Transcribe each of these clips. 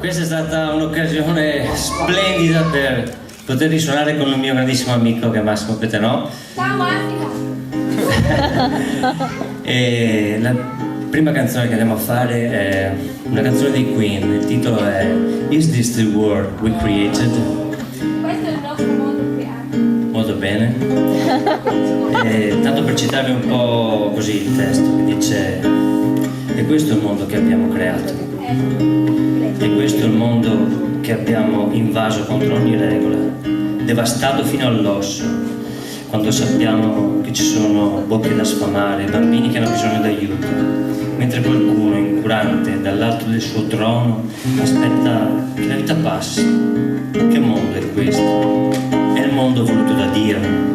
Questa è stata un'occasione splendida per poter risuonare con il mio grandissimo amico che è Massimo Petenò. Ciao Massimo! E la prima canzone che andiamo a fare è una canzone dei Queen, il titolo è Is This the World We Created? Questo è il nostro mondo creato. Molto bene. E, tanto per citarvi un po' così il testo, che dice: e questo è il mondo che abbiamo creato. E questo è il mondo che abbiamo invaso contro ogni regola, devastato fino all'osso, quando sappiamo che ci sono bocche da sfamare, bambini che hanno bisogno d'aiuto, mentre qualcuno incurante dall'alto del suo trono aspetta che la vita passi. Che mondo è questo? È il mondo voluto da Dio.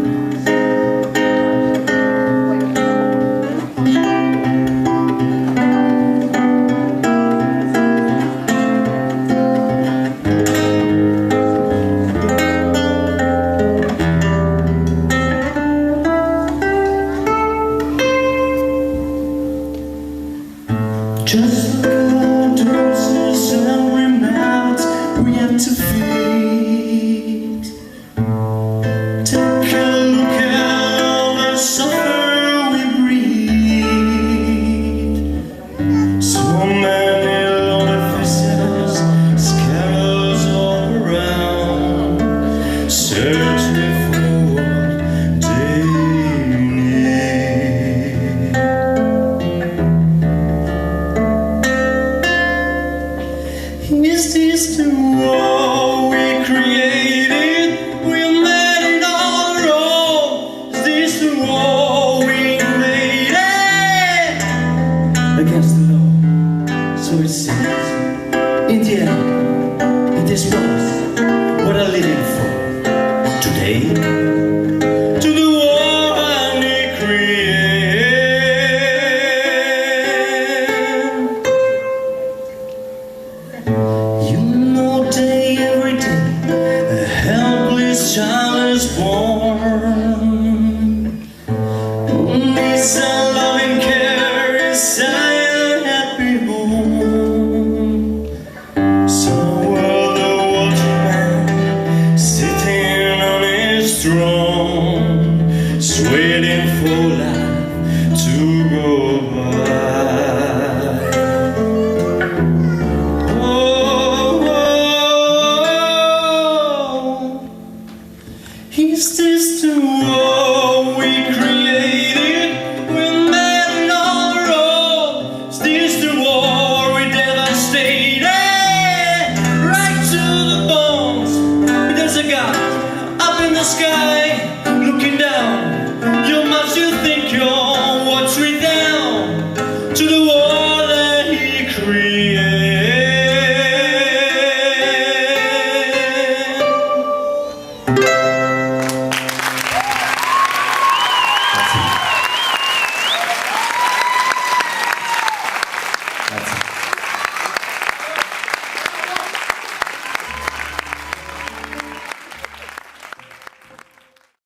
Just the doses every mouth we have to feed. Take a look at all the suffer we breed. So many lonely faces, scatters all around, searching for what they need. Is this the world we created? We made it on our own. Is this the world we made it? Against the law, so it seems. In the end, in this world